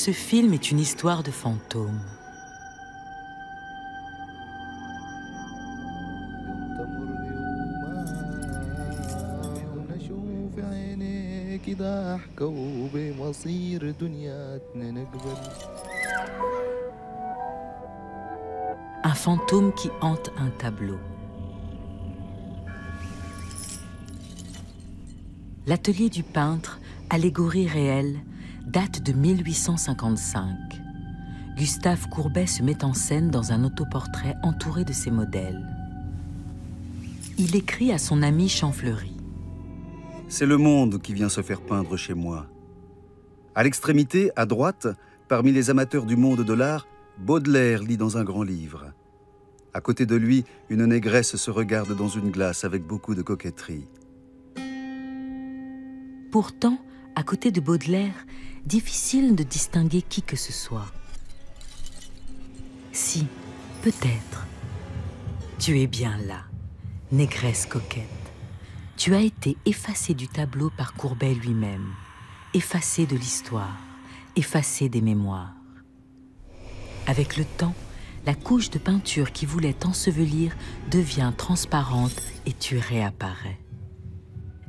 Ce film est une histoire de fantômes. Un fantôme qui hante un tableau. L'atelier du peintre, allégorie réelle, date de 1855. Gustave Courbet se met en scène dans un autoportrait entouré de ses modèles. Il écrit à son ami Champfleury. C'est le monde qui vient se faire peindre chez moi. À l'extrémité, à droite, parmi les amateurs du monde de l'art, Baudelaire lit dans un grand livre. À côté de lui, une négresse se regarde dans une glace avec beaucoup de coquetterie. Pourtant, à côté de Baudelaire, difficile de distinguer qui que ce soit. Si, peut-être. Tu es bien là, négresse coquette. Tu as été effacée du tableau par Courbet lui-même, effacée de l'histoire, effacée des mémoires. Avec le temps, la couche de peinture qui voulait t'ensevelir devient transparente et tu réapparais.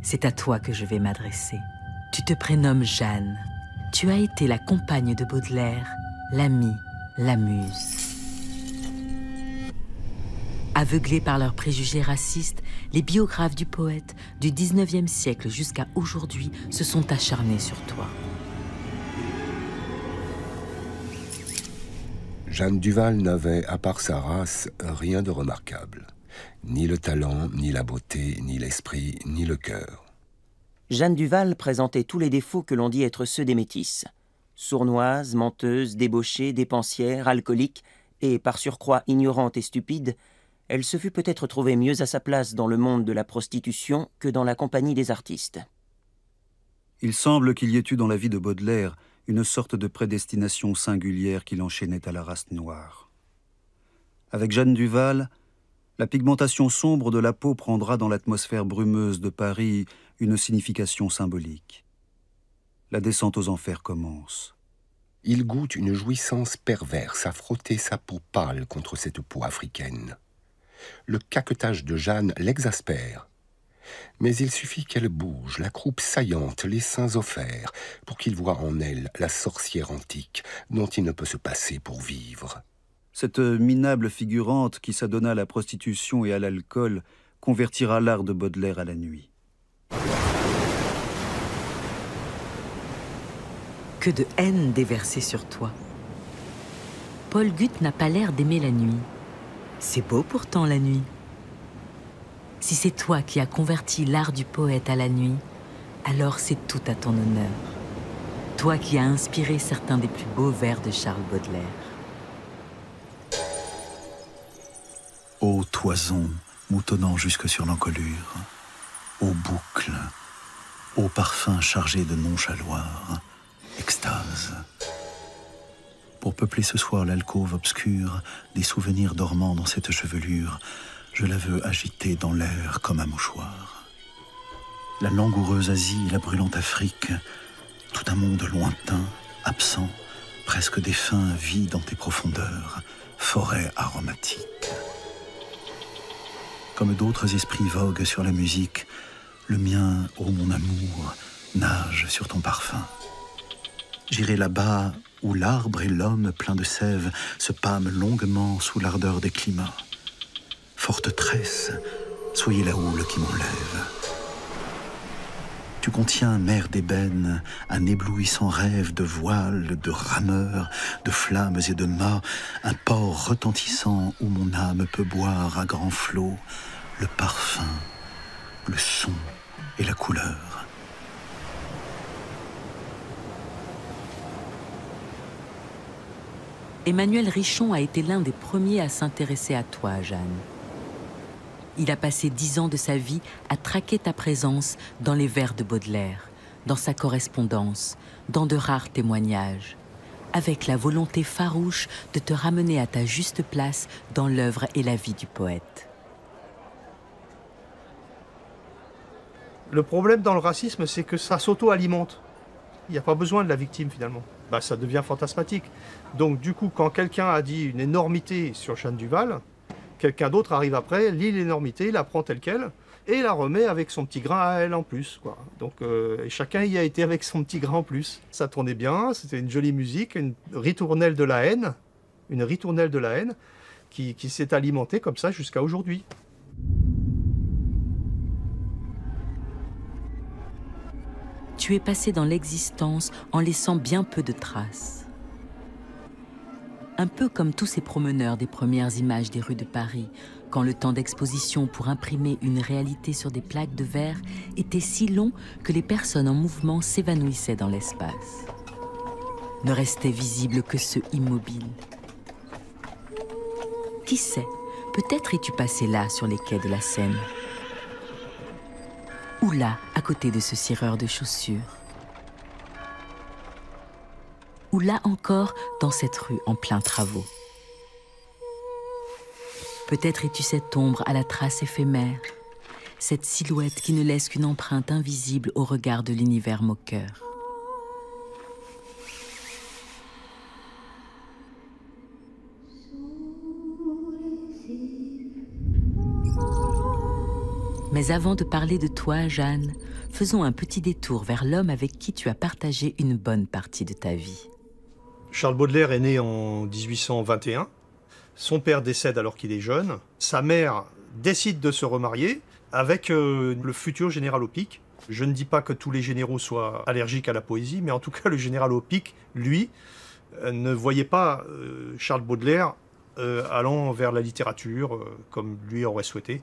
C'est à toi que je vais m'adresser. Tu te prénommes Jeanne. Tu as été la compagne de Baudelaire, l'amie, la muse. Aveuglés par leurs préjugés racistes, les biographes du poète du 19e siècle jusqu'à aujourd'hui se sont acharnés sur toi. Jeanne Duval n'avait, à part sa race, rien de remarquable. Ni le talent, ni la beauté, ni l'esprit, ni le cœur. Jeanne Duval présentait tous les défauts que l'on dit être ceux des métisses. Sournoise, menteuse, débauchée, dépensière, alcoolique, et par surcroît ignorante et stupide, elle se fût peut-être trouvée mieux à sa place dans le monde de la prostitution que dans la compagnie des artistes. Il semble qu'il y ait eu dans la vie de Baudelaire une sorte de prédestination singulière qui l'enchaînait à la race noire. Avec Jeanne Duval, la pigmentation sombre de la peau prendra dans l'atmosphère brumeuse de Paris une signification symbolique. La descente aux enfers commence. Il goûte une jouissance perverse à frotter sa peau pâle contre cette peau africaine. Le caquetage de Jeanne l'exaspère. Mais il suffit qu'elle bouge, la croupe saillante, les seins offerts, pour qu'il voie en elle la sorcière antique dont il ne peut se passer pour vivre. Cette minable figurante qui s'adonna à la prostitution et à l'alcool convertira l'art de Baudelaire à la nuit. Que de haine déversée sur toi. Paul Gut n'a pas l'air d'aimer la nuit. C'est beau pourtant la nuit. Si c'est toi qui as converti l'art du poète à la nuit, alors c'est tout à ton honneur. Toi qui as inspiré certains des plus beaux vers de Charles Baudelaire. Ô toison, moutonnant jusque sur l'encolure, ô boucle, ô parfum chargé de nonchaloir, extase. Pour peupler ce soir l'alcôve obscure des souvenirs dormant dans cette chevelure, je la veux agiter dans l'air comme un mouchoir. La langoureuse Asie, la brûlante Afrique, tout un monde lointain, absent, presque défunt, vit dans tes profondeurs, forêt aromatique. Comme d'autres esprits voguent sur la musique, le mien, ô mon amour, nage sur ton parfum. J'irai là-bas où l'arbre et l'homme pleins de sève se pâment longuement sous l'ardeur des climats. Forte tresse, soyez la houle qui m'enlève. Tu contiens, mer d'ébène, un éblouissant rêve de voiles, de rameurs, de flammes et de mâts, un port retentissant où mon âme peut boire à grands flots le parfum, le son et la couleur. Emmanuel Richon a été l'un des premiers à s'intéresser à toi, Jeanne. Il a passé 10 ans de sa vie à traquer ta présence dans les vers de Baudelaire, dans sa correspondance, dans de rares témoignages, avec la volonté farouche de te ramener à ta juste place dans l'œuvre et la vie du poète. Le problème dans le racisme, c'est que ça s'auto-alimente. Il n'y a pas besoin de la victime, finalement. ça devient fantasmatique. Donc du coup, quand quelqu'un a dit une énormité sur Jeanne Duval, quelqu'un d'autre arrive après, lit l'énormité, la prend telle qu'elle, et la remet avec son petit grain à elle en plus, quoi. Donc et chacun y a été avec son petit grain en plus. Ça tournait bien, c'était une jolie musique, une ritournelle de la haine, qui s'est alimentée comme ça jusqu'à aujourd'hui. Tu es passé dans l'existence en laissant bien peu de traces. Un peu comme tous ces promeneurs des premières images des rues de Paris, quand le temps d'exposition pour imprimer une réalité sur des plaques de verre était si long que les personnes en mouvement s'évanouissaient dans l'espace. Ne restaient visibles que ceux immobiles. Qui sait, peut-être es-tu passé là sur les quais de la Seine. Ou là, à côté de ce cireur de chaussures. Ou là encore, dans cette rue en plein travaux. Peut-être es-tu cette ombre à la trace éphémère, cette silhouette qui ne laisse qu'une empreinte invisible au regard de l'univers moqueur. Mais avant de parler de toi, Jeanne, faisons un petit détour vers l'homme avec qui tu as partagé une bonne partie de ta vie. Charles Baudelaire est né en 1821. Son père décède alors qu'il est jeune. Sa mère décide de se remarier avec le futur général Opic. Je ne dis pas que tous les généraux soient allergiques à la poésie, mais en tout cas, le général Opic, lui, ne voyait pas Charles Baudelaire allant vers la littérature comme lui aurait souhaité.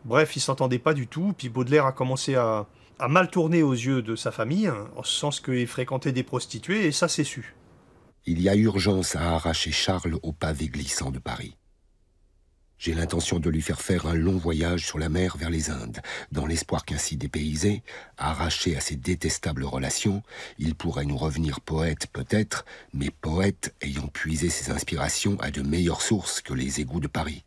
Bref, ils ne s'entendaient pas du tout, puis Baudelaire a commencé à mal tourner aux yeux de sa famille, en ce sens qu'il fréquentait des prostituées, et ça s'est su. Il y a urgence à arracher Charles au pavé glissant de Paris. J'ai l'intention de lui faire un long voyage sur la mer vers les Indes, dans l'espoir qu'ainsi dépaysé, arraché à ces détestables relations, il pourrait nous revenir poète peut-être, mais poète ayant puisé ses inspirations à de meilleures sources que les égouts de Paris.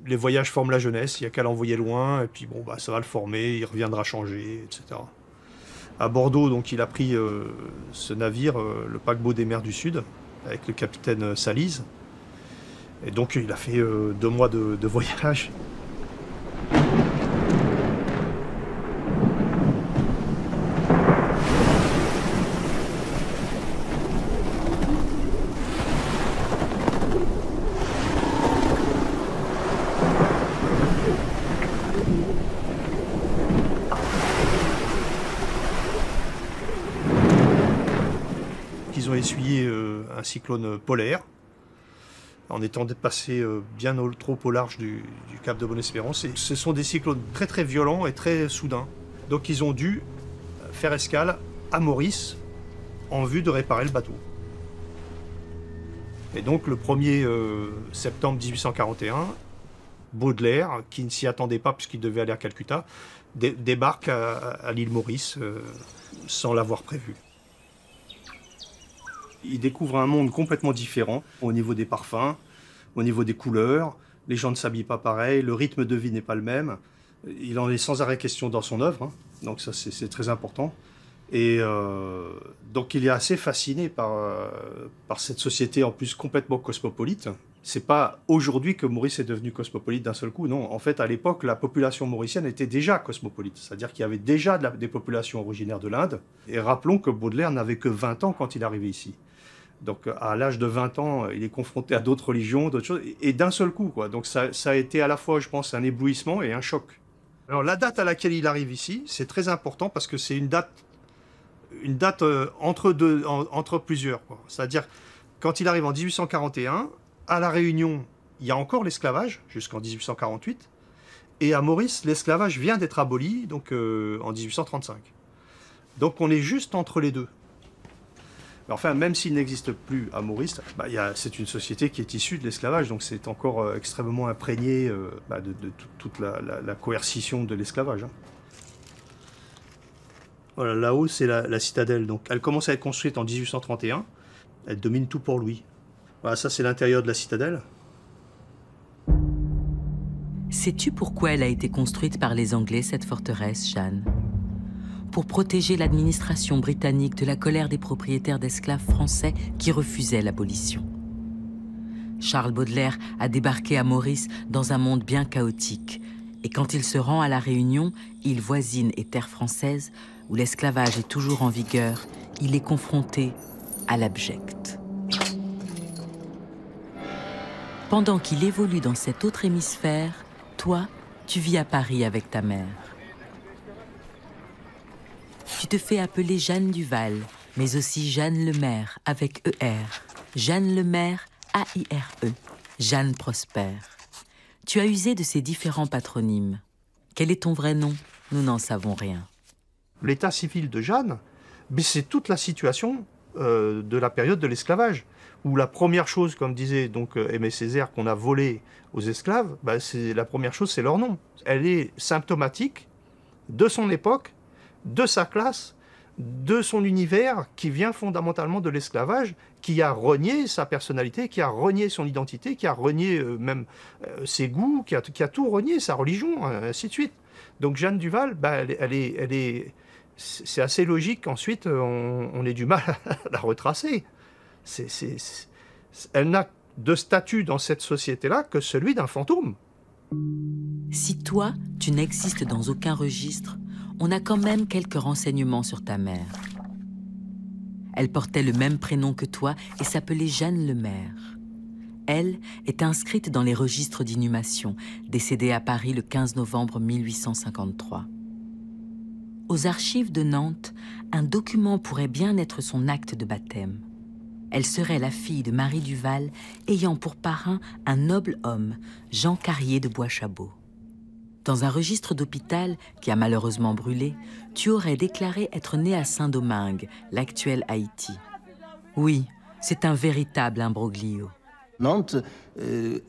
Les voyages forment la jeunesse, il n'y a qu'à l'envoyer loin, et puis bon, ça va le former, il reviendra changer, etc. À Bordeaux, donc, il a pris ce navire, le paquebot des mers du Sud, avec le capitaine Salise. Et donc, il a fait 2 mois de voyage. Ils ont essuyé un cyclone polaire en étant dépassés bien trop au large du cap de Bonne-Espérance. Et ce sont des cyclones très très violents et très soudains. Donc ils ont dû faire escale à Maurice en vue de réparer le bateau. Et donc le 1er septembre 1841, Baudelaire, qui ne s'y attendait pas puisqu'il devait aller à Calcutta, débarque à l'île Maurice sans l'avoir prévu. Il découvre un monde complètement différent au niveau des parfums, au niveau des couleurs. Les gens ne s'habillent pas pareil, le rythme de vie n'est pas le même. Il en est sans arrêt question dans son œuvre, hein. Donc ça c'est très important. Et donc il est assez fasciné par cette société en plus complètement cosmopolite. C'est pas aujourd'hui que Maurice est devenu cosmopolite d'un seul coup, non. En fait, à l'époque, la population mauricienne était déjà cosmopolite. C'est-à-dire qu'il y avait déjà des populations originaires de l'Inde. Et rappelons que Baudelaire n'avait que 20 ans quand il est arrivé ici. Donc à l'âge de 20 ans, il est confronté à d'autres religions, d'autres choses, et d'un seul coup, quoi. Donc ça a été à la fois, je pense, un éblouissement et un choc. Alors la date à laquelle il arrive ici, c'est très important parce que c'est une date entre plusieurs. C'est-à-dire, quand il arrive en 1841, à La Réunion, il y a encore l'esclavage, jusqu'en 1848, et à Maurice, l'esclavage vient d'être aboli, donc en 1835. Donc on est juste entre les deux. Enfin, même s'il n'existe plus à Maurice, c'est une société qui est issue de l'esclavage, donc c'est encore extrêmement imprégné de toute la coercition de l'esclavage. Hein. Voilà, là-haut, c'est la citadelle. Donc, elle commence à être construite en 1831. Elle domine tout pour Louis. Voilà, ça, c'est l'intérieur de la citadelle. Sais-tu pourquoi elle a été construite par les Anglais, cette forteresse, Jeanne ? pour protéger l'administration britannique de la colère des propriétaires d'esclaves français qui refusaient l'abolition. Charles Baudelaire a débarqué à Maurice dans un monde bien chaotique, et quand il se rend à La Réunion, île voisine et terre française, où l'esclavage est toujours en vigueur, il est confronté à l'abject. Pendant qu'il évolue dans cet autre hémisphère, toi, tu vis à Paris avec ta mère. Tu te fais appeler Jeanne Duval, mais aussi Jeanne Lemaire, avec ER. Jeanne Lemaire, AIRE. Jeanne Prosper. Tu as usé de ces différents patronymes. Quel est ton vrai nom? Nous n'en savons rien. L'état civil de Jeanne, c'est toute la situation de la période de l'esclavage, où la première chose, comme disait donc Aimé Césaire, qu'on a volé aux esclaves, la première chose, c'est leur nom. Elle est symptomatique de son époque, de sa classe, de son univers, qui vient fondamentalement de l'esclavage, qui a renié sa personnalité, qui a renié son identité, qui a renié même ses goûts, qui a tout renié, sa religion, ainsi de suite. Donc Jeanne Duval, c'est assez logique qu'ensuite on ait du mal à la retracer. Elle n'a de statut dans cette société-là que celui d'un fantôme. Si toi, tu n'existes dans aucun registre, on a quand même quelques renseignements sur ta mère. Elle portait le même prénom que toi et s'appelait Jeanne Lemaire. Elle est inscrite dans les registres d'inhumation, décédée à Paris le 15 novembre 1853. Aux archives de Nantes, un document pourrait bien être son acte de baptême. Elle serait la fille de Marie Duval, ayant pour parrain un noble homme, Jean Carrier de Bois-Chabot. Dans un registre d'hôpital qui a malheureusement brûlé, tu aurais déclaré être née à Saint-Domingue, l'actuel Haïti. Oui, c'est un véritable imbroglio. Nantes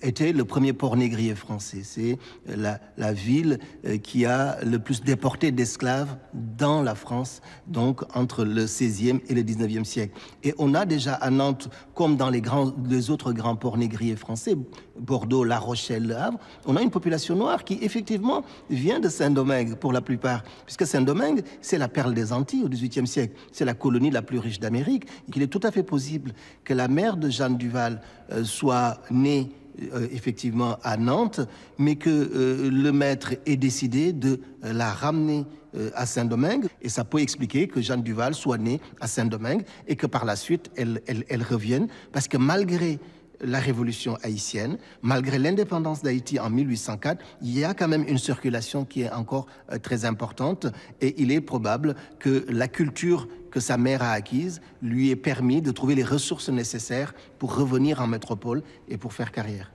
était le premier port négrier français. C'est la ville qui a le plus déporté d'esclaves dans la France, donc entre le 16e et le 19e siècle. Et on a déjà à Nantes, comme dans les autres grands ports négriers français, Bordeaux, La Rochelle, Le Havre, on a une population noire qui effectivement vient de Saint-Domingue pour la plupart, puisque Saint-Domingue, c'est la perle des Antilles au XVIIIe siècle. C'est la colonie la plus riche d'Amérique. Il est tout à fait possible que la mère de Jeanne Duval soit née effectivement à Nantes, mais que le maître ait décidé de la ramener à Saint-Domingue. Et ça peut expliquer que Jeanne Duval soit née à Saint-Domingue et que par la suite, elle revienne. Parce que malgré la révolution haïtienne, malgré l'indépendance d'Haïti en 1804, il y a quand même une circulation qui est encore très importante. Et il est probable que la culture que sa mère a acquise lui ait permis de trouver les ressources nécessaires pour revenir en métropole et pour faire carrière.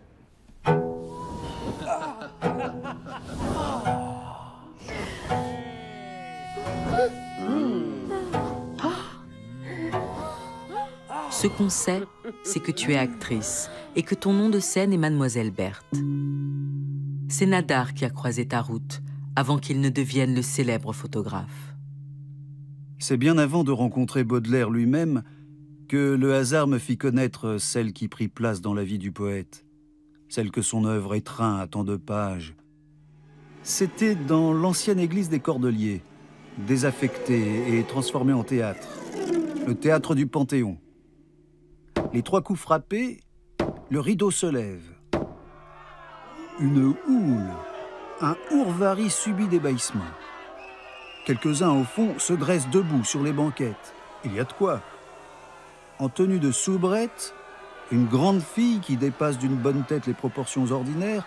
Ce qu'on sait, c'est que tu es actrice et que ton nom de scène est Mademoiselle Berthe. C'est Nadar qui a croisé ta route avant qu'il ne devienne le célèbre photographe. C'est bien avant de rencontrer Baudelaire lui-même que le hasard me fit connaître celle qui prit place dans la vie du poète, celle que son œuvre étreint à tant de pages. C'était dans l'ancienne église des Cordeliers, désaffectée et transformée en théâtre, le théâtre du Panthéon. Les 3 coups frappés, le rideau se lève. Une houle, un ourvari subit d'ébahissement. Quelques-uns, au fond, se dressent debout sur les banquettes. Il y a de quoi. En tenue de soubrette, une grande fille qui dépasse d'une bonne tête les proportions ordinaires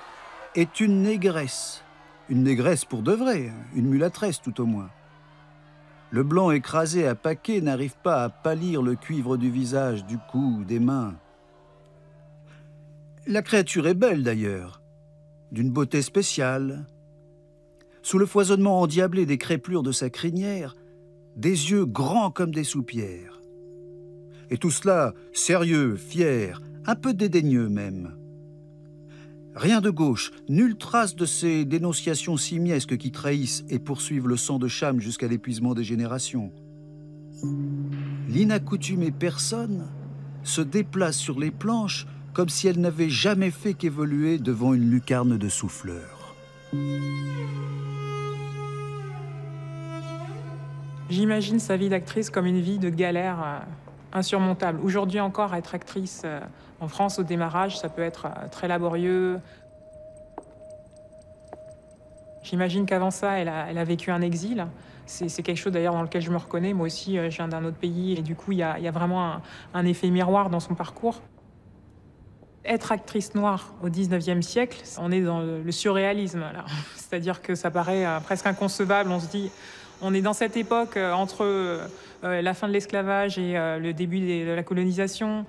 est une négresse. Une négresse pour de vrai, une mulâtresse tout au moins. Le blanc écrasé à paquets n'arrive pas à pâlir le cuivre du visage, du cou, des mains. La créature est belle d'ailleurs, d'une beauté spéciale. Sous le foisonnement endiablé des crépures de sa crinière, des yeux grands comme des soupières. Et tout cela sérieux, fier, un peu dédaigneux même. Rien de gauche, nulle trace de ces dénonciations simiesques qui trahissent et poursuivent le sang de Cham jusqu'à l'épuisement des générations. L'inaccoutumée personne se déplace sur les planches comme si elle n'avait jamais fait qu'évoluer devant une lucarne de souffleur. J'imagine sa vie d'actrice comme une vie de galère insurmontable. Aujourd'hui encore, être actrice en France au démarrage, ça peut être très laborieux. J'imagine qu'avant ça, elle a vécu un exil. C'est quelque chose d'ailleurs dans lequel je me reconnais. Moi aussi, je viens d'un autre pays et du coup, il y a vraiment un effet miroir dans son parcours. Être actrice noire au 19e siècle, on est dans le surréalisme. C'est-à-dire que ça paraît presque inconcevable. On se dit, on est dans cette époque entre la fin de l'esclavage et le début de la colonisation.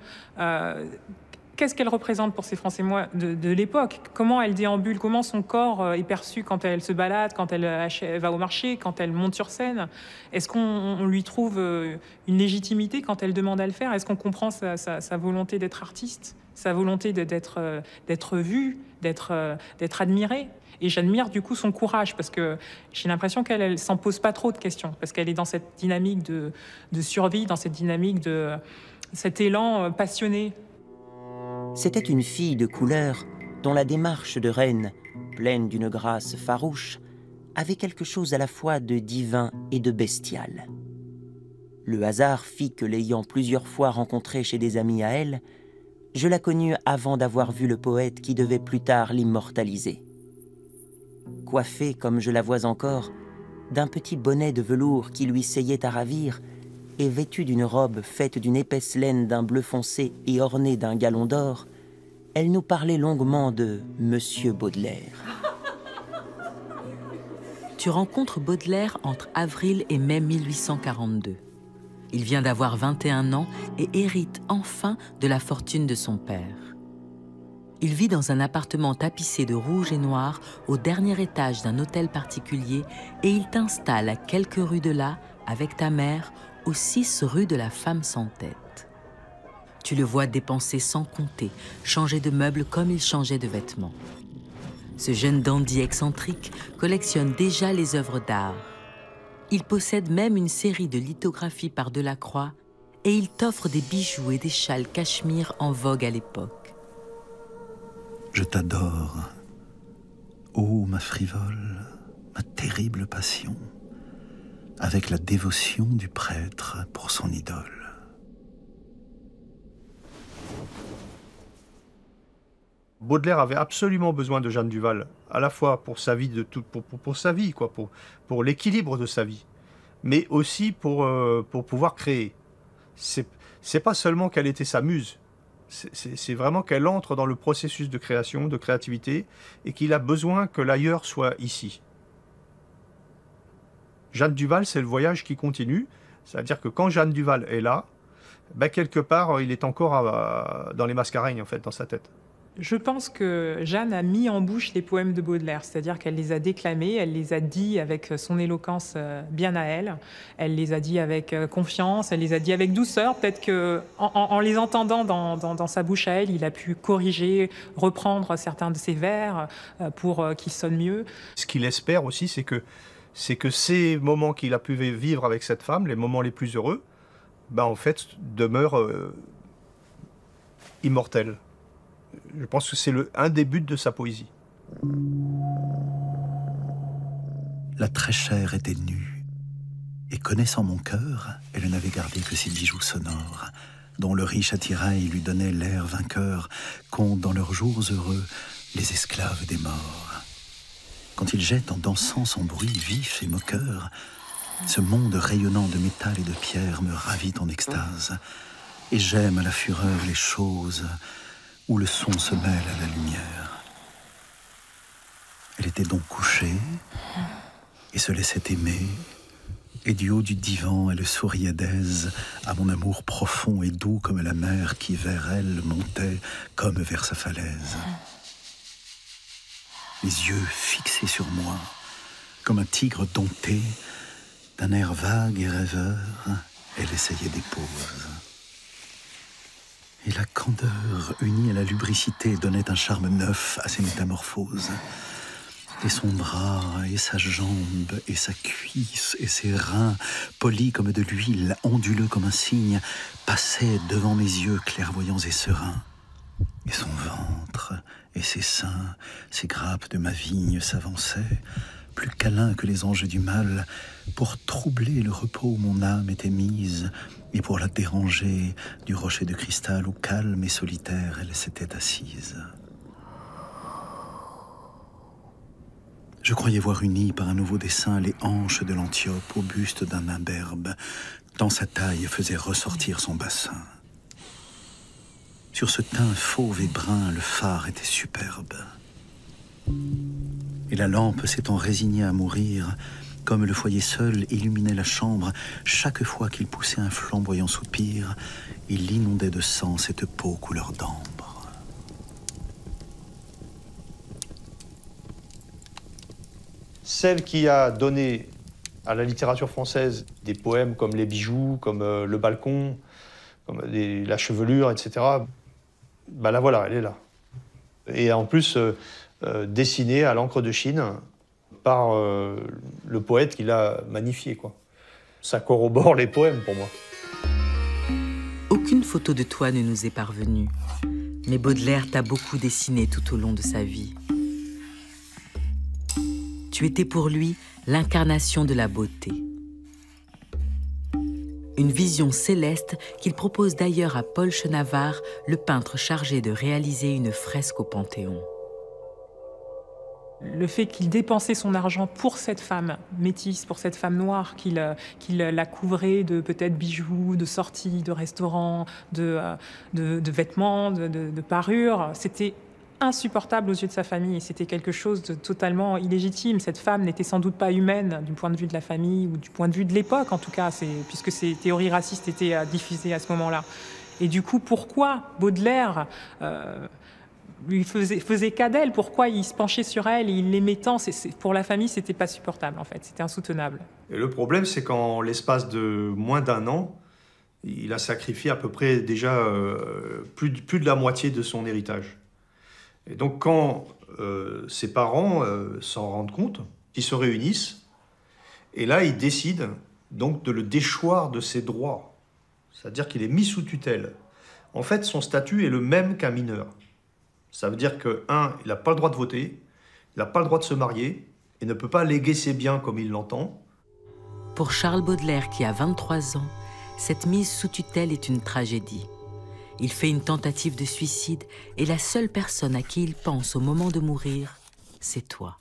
Qu'est-ce qu'elle représente pour ces Français de l'époque? Comment elle déambule? Comment son corps est perçu quand elle se balade, quand elle va au marché, quand elle monte sur scène? Est-ce qu'on lui trouve une légitimité quand elle demande à le faire? Est-ce qu'on comprend sa volonté d'être artiste, sa volonté d'être vue, d'être admirée? Et j'admire du coup son courage, parce que j'ai l'impression qu'elle s'en pose pas trop de questions, parce qu'elle est dans cette dynamique de survie, dans cette dynamique de cet élan passionné. C'était une fille de couleur dont la démarche de reine, pleine d'une grâce farouche, avait quelque chose à la fois de divin et de bestial. Le hasard fit que, l'ayant plusieurs fois rencontrée chez des amis à elle, je la connus avant d'avoir vu le poète qui devait plus tard l'immortaliser. Coiffée, comme je la vois encore, d'un petit bonnet de velours qui lui seyait à ravir, et vêtue d'une robe faite d'une épaisse laine d'un bleu foncé et ornée d'un galon d'or, elle nous parlait longuement de Monsieur Baudelaire. Tu rencontres Baudelaire entre avril et mai 1842. Il vient d'avoir 21 ans et hérite enfin de la fortune de son père. Il vit dans un appartement tapissé de rouge et noir au dernier étage d'un hôtel particulier et il t'installe à quelques rues de là, avec ta mère, aux 6 rue de la Femme sans tête. Tu le vois dépenser sans compter, changer de meubles comme il changeait de vêtements. Ce jeune dandy excentrique collectionne déjà les œuvres d'art. Il possède même une série de lithographies par Delacroix et il t'offre des bijoux et des châles cachemire en vogue à l'époque. Je t'adore, ô ma frivole, ma terrible passion, avec la dévotion du prêtre pour son idole. Baudelaire avait absolument besoin de Jeanne Duval, à la fois pour sa vie, pour sa vie, quoi, pour l'équilibre de sa vie, mais aussi pour pouvoir créer. C'est pas seulement qu'elle était sa muse, c'est vraiment qu'elle entre dans le processus de création, de créativité, et qu'il a besoin que l'ailleurs soit ici. Jeanne Duval, c'est le voyage qui continue, c'est-à-dire que quand Jeanne Duval est là, ben quelque part, il est encore dans les mascareignes, en fait, dans sa tête. Je pense que Jeanne a mis en bouche les poèmes de Baudelaire, c'est-à-dire qu'elle les a déclamés, elle les a dit avec son éloquence bien à elle, elle les a dit avec confiance, elle les a dit avec douceur. Peut-être qu'en les entendant dans sa bouche à elle, il a pu corriger, reprendre certains de ses vers pour qu'ils sonnent mieux. Ce qu'il espère aussi, c'est que ces moments qu'il a pu vivre avec cette femme, les moments les plus heureux, ben en fait, demeurent immortels. Je pense que c'est un des buts de sa poésie. La très chère était nue, et connaissant mon cœur, elle n'avait gardé que ses bijoux sonores, dont le riche attirail lui donnait l'air vainqueur qu'ont dans leurs jours heureux les esclaves des morts. Quand il jette en dansant son bruit vif et moqueur, ce monde rayonnant de métal et de pierre me ravit en extase, et j'aime à la fureur les choses où le son se mêle à la lumière. Elle était donc couchée et se laissait aimer, et du haut du divan elle souriait d'aise à mon amour profond et doux comme la mer qui vers elle montait comme vers sa falaise. Les yeux fixés sur moi, comme un tigre dompté, d'un air vague et rêveur, elle essayait des poses. Et la candeur unie à la lubricité donnait un charme neuf à ces métamorphoses. Et son bras, et sa jambe, et sa cuisse, et ses reins, polis comme de l'huile, onduleux comme un cygne, passaient devant mes yeux clairvoyants et sereins. Et son ventre, et ses seins, ces grappes de ma vigne s'avançaient, plus câlin que les anges du mal, pour troubler le repos où mon âme était mise, et pour la déranger du rocher de cristal où calme et solitaire elle s'était assise. Je croyais voir unies par un nouveau dessin les hanches de l'Antiope au buste d'un imberbe, tant sa taille faisait ressortir son bassin. Sur ce teint fauve et brun, le phare était superbe. Et la lampe s'étant résignée à mourir, comme le foyer seul illuminait la chambre, chaque fois qu'il poussait un flamboyant soupir, il inondait de sang cette peau couleur d'ambre. Celle qui a donné à la littérature française des poèmes comme Les Bijoux, comme Le Balcon, comme La Chevelure, etc., ben la voilà, elle est là. Et en plus, dessinée à l'encre de Chine par le poète qui l'a magnifié, quoi. Ça corrobore les poèmes pour moi. Aucune photo de toi ne nous est parvenue, mais Baudelaire t'a beaucoup dessiné tout au long de sa vie. Tu étais pour lui l'incarnation de la beauté. Une vision céleste qu'il propose d'ailleurs à Paul Chenavard, le peintre chargé de réaliser une fresque au Panthéon. Le fait qu'il dépensait son argent pour cette femme métisse, pour cette femme noire, qu'il la couvrait de peut-être bijoux, de sorties, de restaurants, de vêtements, de parures, c'était insupportable aux yeux de sa famille. C'était quelque chose de totalement illégitime. Cette femme n'était sans doute pas humaine du point de vue de la famille ou du point de vue de l'époque, en tout cas, puisque ces théories racistes étaient diffusées à ce moment-là. Et du coup, pourquoi Baudelaire lui faisait cas d'elle? Pourquoi il se penchait sur elle et il l'aimait tant? Pour la famille, c'était pas supportable, en fait. C'était insoutenable. Et le problème, c'est qu'en l'espace de moins d'un an, il a sacrifié à peu près déjà plus de la moitié de son héritage. Et donc, quand ses parents s'en rendent compte, ils se réunissent, et là, ils décident donc de le déchoir de ses droits. C'est-à-dire qu'il est mis sous tutelle. En fait, son statut est le même qu'un mineur. Ça veut dire que, il n'a pas le droit de voter, il n'a pas le droit de se marier, et ne peut pas léguer ses biens comme il l'entend. Pour Charles Baudelaire, qui a 23 ans, cette mise sous tutelle est une tragédie. Il fait une tentative de suicide et la seule personne à qui il pense au moment de mourir, c'est toi.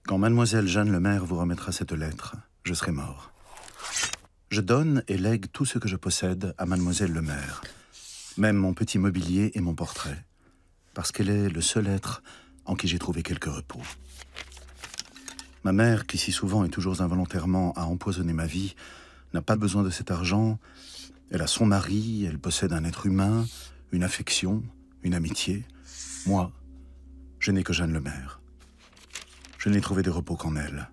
Quand mademoiselle Jeanne Lemaire vous remettra cette lettre, je serai mort. Je donne et lègue tout ce que je possède à mademoiselle Lemaire, même mon petit mobilier et mon portrait, parce qu'elle est le seul être en qui j'ai trouvé quelque repos. Ma mère, qui si souvent et toujours involontairement a empoisonné ma vie, n'a pas besoin de cet argent. Elle a son mari, elle possède un être humain, une affection, une amitié. Moi, je n'ai que Jeanne Lemaire. Je n'ai trouvé de repos qu'en elle.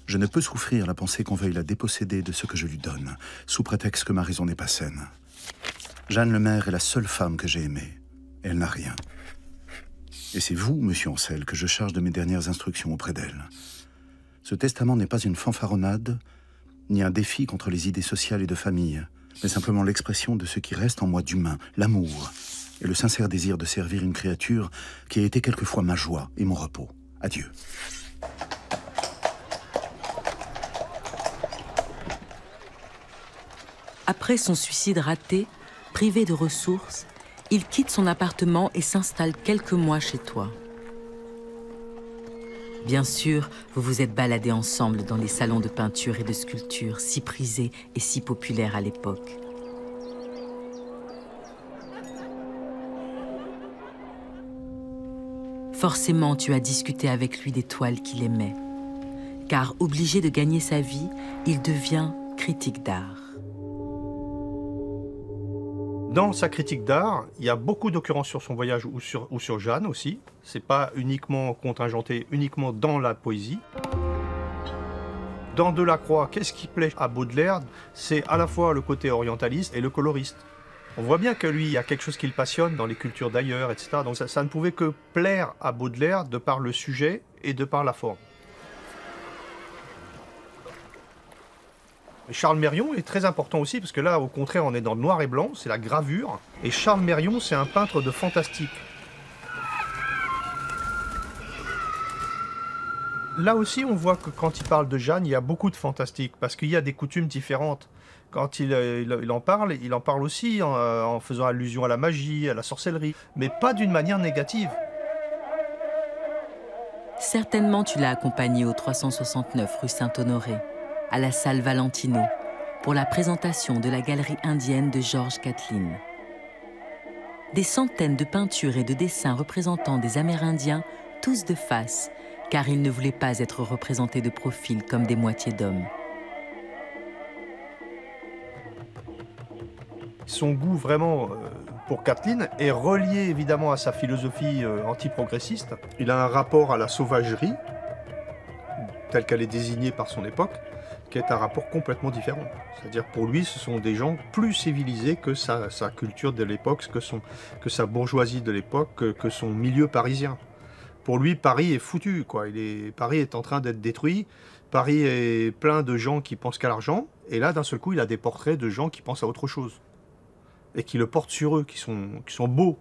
Je ne peux souffrir la pensée qu'on veuille la déposséder de ce que je lui donne, sous prétexte que ma raison n'est pas saine. Jeanne Lemaire est la seule femme que j'ai aimée. Elle n'a rien. Et c'est vous, monsieur Ancel, que je charge de mes dernières instructions auprès d'elle. Ce testament n'est pas une fanfaronnade, ni un défi contre les idées sociales et de famille, mais simplement l'expression de ce qui reste en moi d'humain, l'amour et le sincère désir de servir une créature qui a été quelquefois ma joie et mon repos. Adieu. Après son suicide raté, privé de ressources, il quitte son appartement et s'installe quelques mois chez toi. Bien sûr, vous vous êtes baladés ensemble dans les salons de peinture et de sculpture si prisés et si populaires à l'époque. Forcément, tu as discuté avec lui des toiles qu'il aimait, car obligé de gagner sa vie, il devient critique d'art. Dans sa critique d'art, il y a beaucoup d'occurrences sur son voyage ou sur Jeanne aussi. C'est pas uniquement contingenté, uniquement dans la poésie. Dans Delacroix, qu'est-ce qui plaît à Baudelaire? C'est à la fois le côté orientaliste et le coloriste. On voit bien que lui, il y a quelque chose qui le passionne dans les cultures d'ailleurs, etc. Donc ça ne pouvait que plaire à Baudelaire de par le sujet et de par la forme. Charles Merrion est très important aussi, parce que là, au contraire, on est dans le noir et blanc, c'est la gravure. Et Charles Merrion, c'est un peintre de fantastique. Là aussi, on voit que quand il parle de Jeanne, il y a beaucoup de fantastique, parce qu'il y a des coutumes différentes. Quand il en parle aussi en faisant allusion à la magie, à la sorcellerie, mais pas d'une manière négative. Certainement, tu l'as accompagné au 369 rue Saint-Honoré, à la salle Valentino, pour la présentation de la galerie indienne de George Catlin. Des centaines de peintures et de dessins représentant des Amérindiens, tous de face, car ils ne voulaient pas être représentés de profil comme des moitiés d'hommes. Son goût vraiment pour Catlin est relié évidemment à sa philosophie antiprogressiste. Il a un rapport à la sauvagerie, telle qu'elle est désignée par son époque, qui est un rapport complètement différent. C'est-à-dire pour lui, ce sont des gens plus civilisés que sa culture de l'époque, que sa bourgeoisie de l'époque, que son milieu parisien. Pour lui, Paris est foutu, quoi. Paris est en train d'être détruit. Paris est plein de gens qui pensent qu'à l'argent. Et là, d'un seul coup, il a des portraits de gens qui pensent à autre chose. Et qui le portent sur eux, qui sont beaux.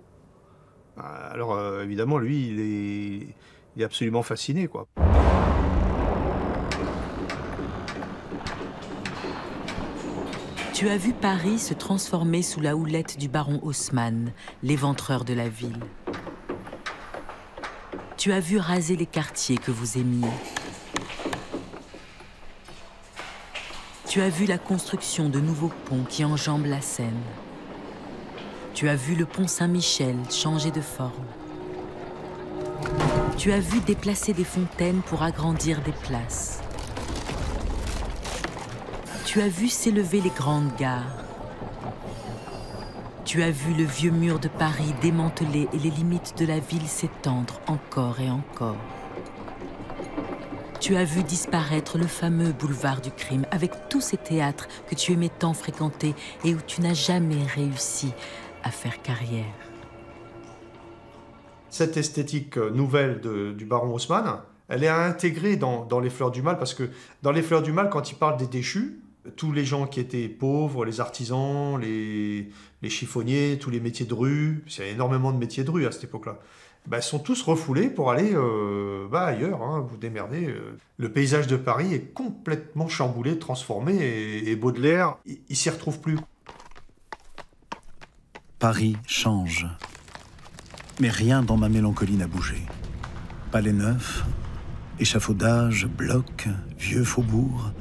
Alors, évidemment, lui, il est absolument fasciné, quoi. Tu as vu Paris se transformer sous la houlette du baron Haussmann, l'éventreur de la ville. Tu as vu raser les quartiers que vous aimiez. Tu as vu la construction de nouveaux ponts qui enjambent la Seine. Tu as vu le pont Saint-Michel changer de forme. Tu as vu déplacer des fontaines pour agrandir des places. Tu as vu s'élever les grandes gares. Tu as vu le vieux mur de Paris démantelé et les limites de la ville s'étendre encore et encore. Tu as vu disparaître le fameux boulevard du crime avec tous ces théâtres que tu aimais tant fréquenter et où tu n'as jamais réussi à faire carrière. Cette esthétique nouvelle du baron Haussmann, elle est intégrée dans Les Fleurs du Mal, parce que dans Les Fleurs du Mal, quand il parle des déchus, tous les gens qui étaient pauvres, les artisans, les chiffonniers, tous les métiers de rue, il y a énormément de métiers de rue à cette époque-là, sont tous refoulés pour aller ailleurs, hein, vous démerdez. Le paysage de Paris est complètement chamboulé, transformé, et Baudelaire, il s'y retrouve plus. Paris change. Mais rien dans ma mélancolie n'a bougé. Palais neuf, échafaudage, blocs, vieux faubourgs,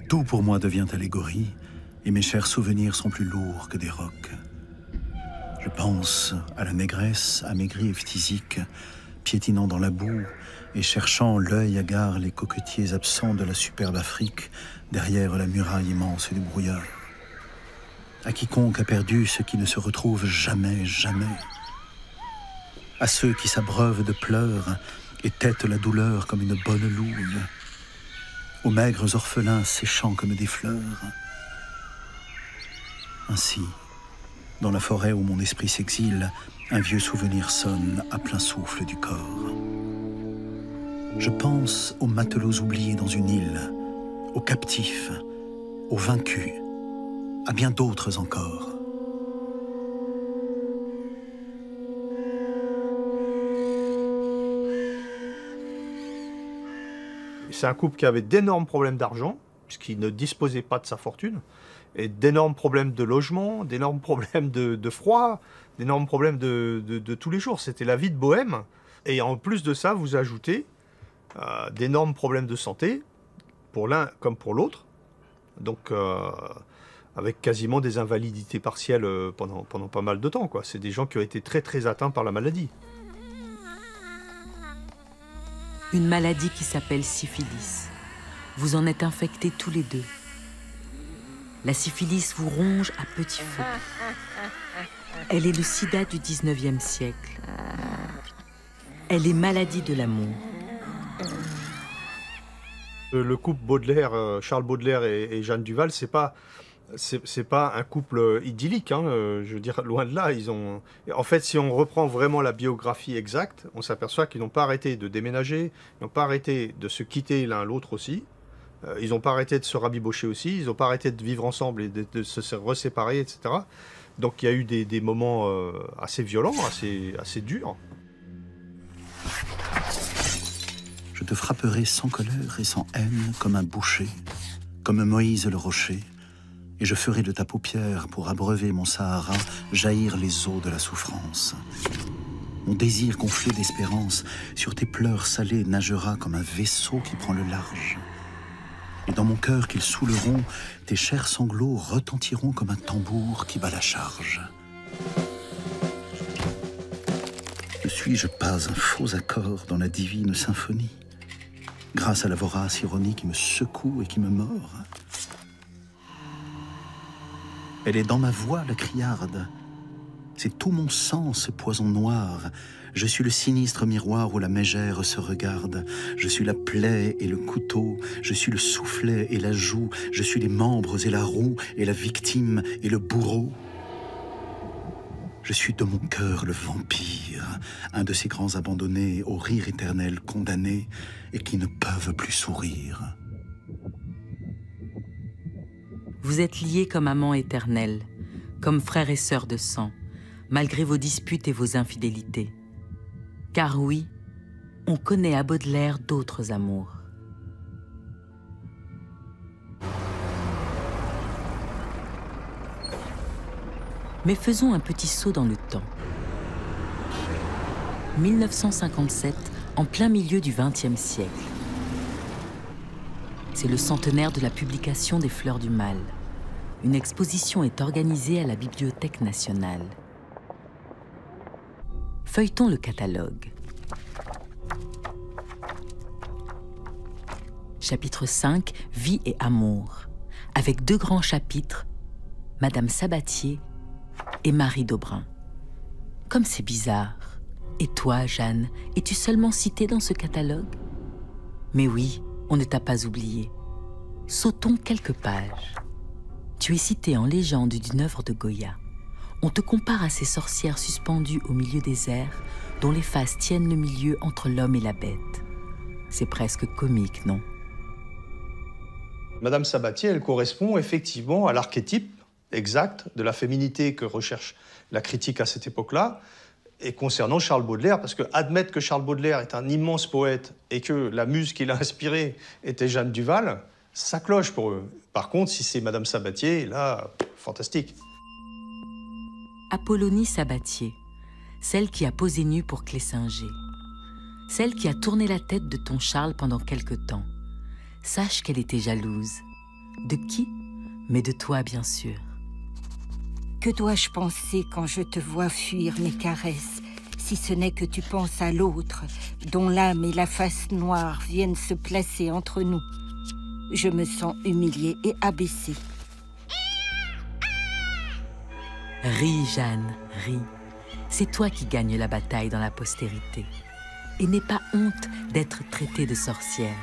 tout pour moi devient allégorie, et mes chers souvenirs sont plus lourds que des rocs. Je pense à la négresse amaigrie et phthisique, piétinant dans la boue et cherchant l'œil hagard les coquetiers absents de la superbe Afrique derrière la muraille immense du brouillard. À quiconque a perdu ce qui ne se retrouve jamais, jamais. À ceux qui s'abreuvent de pleurs et têtent la douleur comme une bonne louve. Aux maigres orphelins séchant comme des fleurs. Ainsi, dans la forêt où mon esprit s'exile, un vieux souvenir sonne à plein souffle du corps. Je pense aux matelots oubliés dans une île, aux captifs, aux vaincus, à bien d'autres encore. C'est un couple qui avait d'énormes problèmes d'argent, puisqu'il ne disposait pas de sa fortune, et d'énormes problèmes de logement, d'énormes problèmes de froid, d'énormes problèmes de tous les jours. C'était la vie de bohème. Et en plus de ça, vous ajoutez d'énormes problèmes de santé, pour l'un comme pour l'autre. Donc, avec quasiment des invalidités partielles pendant pas mal de temps, quoi. C'est des gens qui ont été très très atteints par la maladie. Une maladie qui s'appelle syphilis. Vous en êtes infectés tous les deux. La syphilis vous ronge à petit feu. Elle est le sida du 19e siècle. Elle est maladie de l'amour. Le couple Baudelaire, Charles Baudelaire et Jeanne Duval, c'est pas un couple idyllique, hein, je veux dire, loin de là. En fait, si on reprend vraiment la biographie exacte, on s'aperçoit qu'ils n'ont pas arrêté de déménager, ils n'ont pas arrêté de se quitter l'un l'autre aussi, ils n'ont pas arrêté de se rabibocher aussi, ils n'ont pas arrêté de vivre ensemble et de se reséparer, etc. Donc il y a eu des moments assez violents, assez durs. Je te frapperai sans colère et sans haine comme un boucher, comme Moïse le rocher, et je ferai de ta paupière, pour abreuver mon Sahara, jaillir les eaux de la souffrance. Mon désir gonflé d'espérance, sur tes pleurs salés nagera comme un vaisseau qui prend le large. Et dans mon cœur qu'ils saouleront, tes chers sanglots retentiront comme un tambour qui bat la charge. Ne suis-je pas un faux accord dans la divine symphonie, grâce à la vorace ironie qui me secoue et qui me mord? Elle est dans ma voix, la criarde. C'est tout mon sang, ce poison noir. Je suis le sinistre miroir où la mégère se regarde. Je suis la plaie et le couteau. Je suis le soufflet et la joue. Je suis les membres et la roue, et la victime et le bourreau. Je suis de mon cœur le vampire, un de ces grands abandonnés au rire éternel condamnés et qui ne peuvent plus sourire. Vous êtes liés comme amants éternels, comme frères et sœurs de sang, malgré vos disputes et vos infidélités. Car oui, on connaît à Baudelaire d'autres amours. Mais faisons un petit saut dans le temps. 1957, en plein milieu du XXe siècle. C'est le centenaire de la publication des Fleurs du Mal. Une exposition est organisée à la Bibliothèque nationale. Feuilletons le catalogue. Chapitre 5, Vie et amour, avec 2 grands chapitres, Madame Sabatier et Marie d'Aubrun. Comme c'est bizarre. Et toi, Jeanne, es-tu seulement citée dans ce catalogue? Mais oui, on ne t'a pas oublié. Sautons quelques pages. Tu es citée en légende d'une œuvre de Goya. On te compare à ces sorcières suspendues au milieu des airs, dont les faces tiennent le milieu entre l'homme et la bête. C'est presque comique, non? Madame Sabatier, elle correspond effectivement à l'archétype exact de la féminité que recherche la critique à cette époque-là. Et concernant Charles Baudelaire, parce que admettre que Charles Baudelaire est un immense poète et que la muse qui l'a inspiré était Jeanne Duval, ça cloche pour eux. Par contre, si c'est Madame Sabatier, là, fantastique. Apollonie Sabatier, celle qui a posé nue pour Clessinger, celle qui a tourné la tête de ton Charles pendant quelque temps. Sache qu'elle était jalouse. De qui? Mais de toi, bien sûr. Que dois-je penser quand je te vois fuir mes caresses, si ce n'est que tu penses à l'autre, dont l'âme et la face noire viennent se placer entre nous? Je me sens humiliée et abaissée. Ris, Jeanne, ris. C'est toi qui gagnes la bataille dans la postérité. Et n'aie pas honte d'être traitée de sorcière.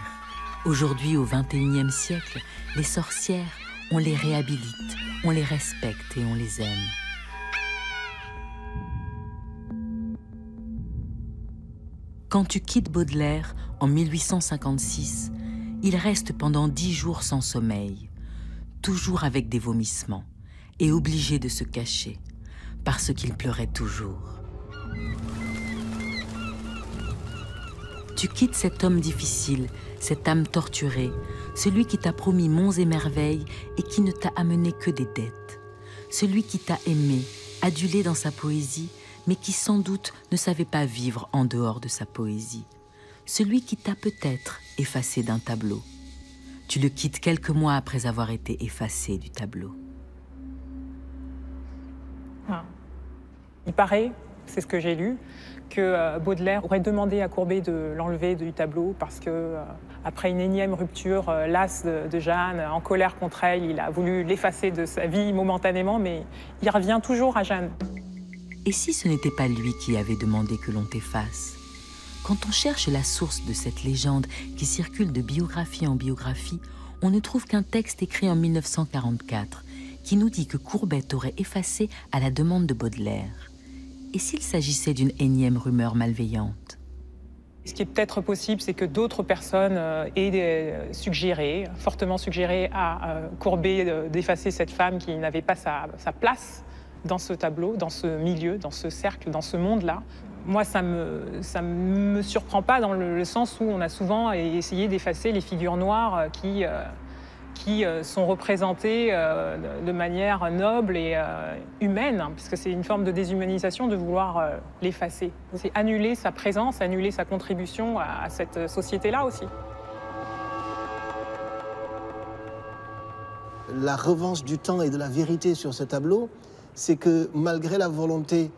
Aujourd'hui, au XXIe siècle, les sorcières, on les réhabilite, on les respecte et on les aime. Quand tu quittes Baudelaire en 1856, il reste pendant 10 jours sans sommeil, toujours avec des vomissements, et obligé de se cacher, parce qu'il pleurait toujours. Tu quittes cet homme difficile, cette âme torturée, celui qui t'a promis monts et merveilles et qui ne t'a amené que des dettes. Celui qui t'a aimé, adulé dans sa poésie, mais qui sans doute ne savait pas vivre en dehors de sa poésie. Celui qui t'a peut-être effacé d'un tableau. Tu le quittes quelques mois après avoir été effacé du tableau. Il paraît, c'est ce que j'ai lu, que Baudelaire aurait demandé à Courbet de l'enlever du tableau parce que, après une énième rupture, las de Jeanne, en colère contre elle, il a voulu l'effacer de sa vie momentanément, mais il revient toujours à Jeanne. Et si ce n'était pas lui qui avait demandé que l'on t'efface? Quand on cherche la source de cette légende qui circule de biographie en biographie, on ne trouve qu'un texte écrit en 1944 qui nous dit que Courbet aurait effacé à la demande de Baudelaire. Et s'il s'agissait d'une énième rumeur malveillante? Ce qui est peut-être possible, c'est que d'autres personnes aient suggéré, fortement suggéré à Courbet d'effacer cette femme qui n'avait pas sa place dans ce tableau, dans ce milieu, dans ce cercle, dans ce monde-là. Moi, ça me surprend pas dans le sens où on a souvent essayé d'effacer les figures noires qui sont représentées de manière noble et humaine, hein, puisque c'est une forme de déshumanisation de vouloir l'effacer. C'est annuler sa présence, annuler sa contribution à cette société-là aussi. La revanche du temps et de la vérité sur ce tableau, c'est que malgré la volonté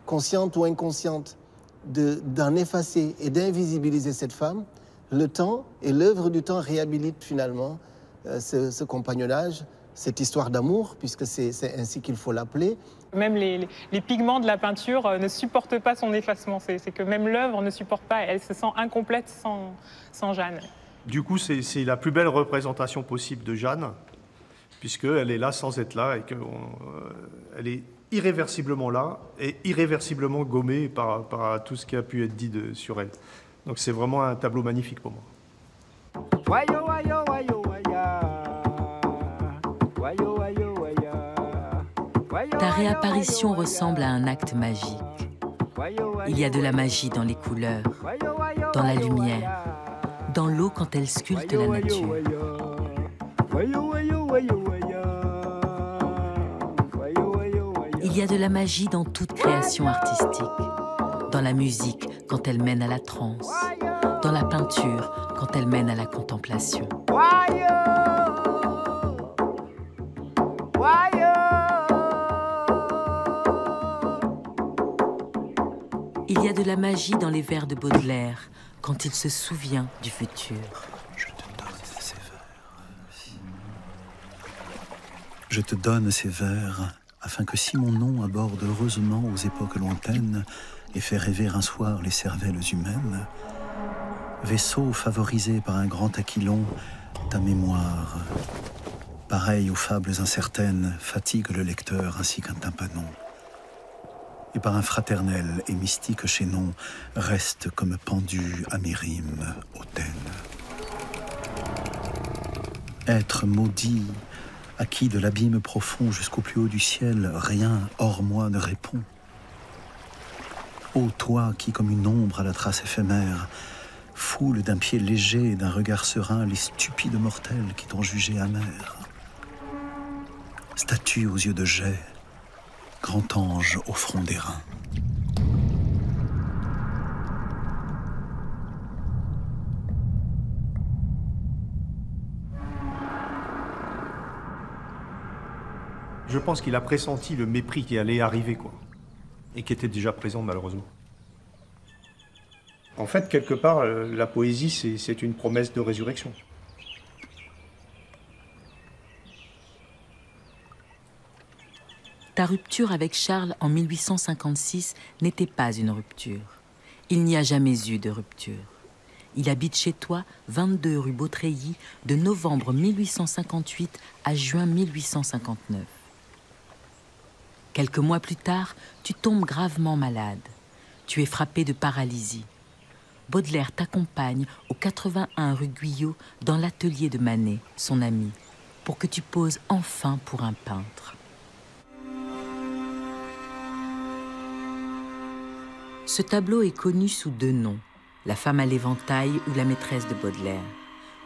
consciente ou inconsciente d'en effacer et d'invisibiliser cette femme, le temps et l'œuvre du temps réhabilitent finalement ce compagnonnage, cette histoire d'amour, puisque c'est ainsi qu'il faut l'appeler. Même les pigments de la peinture ne supportent pas son effacement. C'est que même l'œuvre ne supporte pas, elle se sent incomplète sans Jeanne. Du coup, c'est la plus belle représentation possible de Jeanne, puisqu'elle est là sans être là, et qu'elle est irréversiblement là, et irréversiblement gommée par tout ce qui a pu être dit sur elle. Donc c'est vraiment un tableau magnifique pour moi. Ta réapparition ressemble à un acte magique. Il y a de la magie dans les couleurs, dans la lumière, dans l'eau quand elle sculpte la nature. Il y a de la magie dans toute création artistique, dans la musique quand elle mène à la transe, dans la peinture quand elle mène à la contemplation. Il y a de la magie dans les vers de Baudelaire quand il se souvient du futur. Je te donne ces vers afin que si mon nom aborde heureusement aux époques lointaines et fait rêver un soir les cervelles humaines, vaisseau favorisé par un grand aquilon, ta mémoire, pareille aux fables incertaines, fatigue le lecteur ainsi qu'un tympanon. Et par un fraternel et mystique chaînon, reste comme pendu à mes rimes hautaines. Être maudit, à qui de l'abîme profond jusqu'au plus haut du ciel, rien hors moi ne répond. Ô toi qui, comme une ombre à la trace éphémère, foule d'un pied léger et d'un regard serein les stupides mortels qui t'ont jugé amer. Statue aux yeux de jet, grand ange au front d'airain. Je pense qu'il a pressenti le mépris qui allait arriver, quoi, et qui était déjà présent malheureusement. En fait, quelque part, la poésie, c'est une promesse de résurrection. Ta rupture avec Charles en 1856 n'était pas une rupture. Il n'y a jamais eu de rupture. Il habite chez toi, 22 rue Beautreilly, de novembre 1858 à juin 1859. Quelques mois plus tard, tu tombes gravement malade. Tu es frappé de paralysie. Baudelaire t'accompagne au 81 rue Guyot dans l'atelier de Manet, son ami, pour que tu poses enfin pour un peintre. Ce tableau est connu sous deux noms, La femme à l'éventail ou La maîtresse de Baudelaire.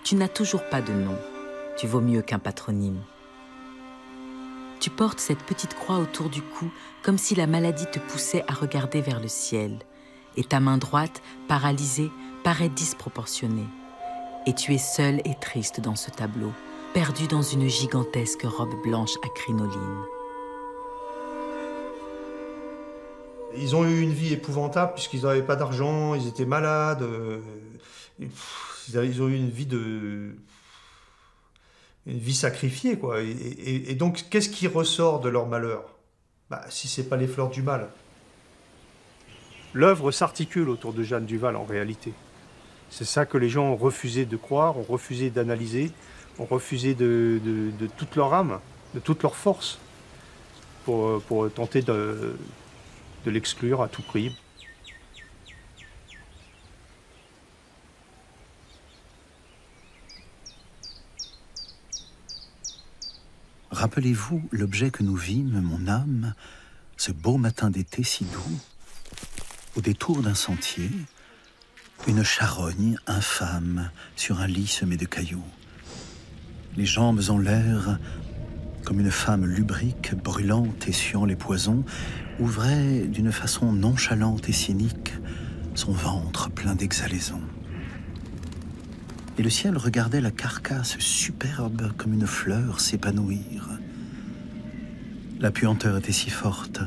Tu n'as toujours pas de nom. Tu vaux mieux qu'un patronyme. Tu portes cette petite croix autour du cou comme si la maladie te poussait à regarder vers le ciel. Et ta main droite, paralysée, paraît disproportionnée. Et tu es seul et triste dans ce tableau, perdu dans une gigantesque robe blanche à crinoline. Ils ont eu une vie épouvantable puisqu'ils n'avaient pas d'argent, ils étaient malades. Ils ont eu une vie sacrifiée, quoi. Et donc, qu'est-ce qui ressort de leur malheur? Si c'est pas les fleurs du mal. L'œuvre s'articule autour de Jeanne Duval, en réalité. C'est ça que les gens ont refusé de croire, ont refusé d'analyser, ont refusé de toute leur âme, de toute leur force, pour tenter de l'exclure à tout prix. Rappelez-vous l'objet que nous vîmes, mon âme, ce beau matin d'été si doux. Au détour d'un sentier, une charogne infâme sur un lit semé de cailloux. Les jambes en l'air, comme une femme lubrique, brûlante et suant les poisons, ouvrait d'une façon nonchalante et cynique son ventre plein d'exhalaisons. Et le ciel regardait la carcasse superbe comme une fleur s'épanouir. La puanteur était si forte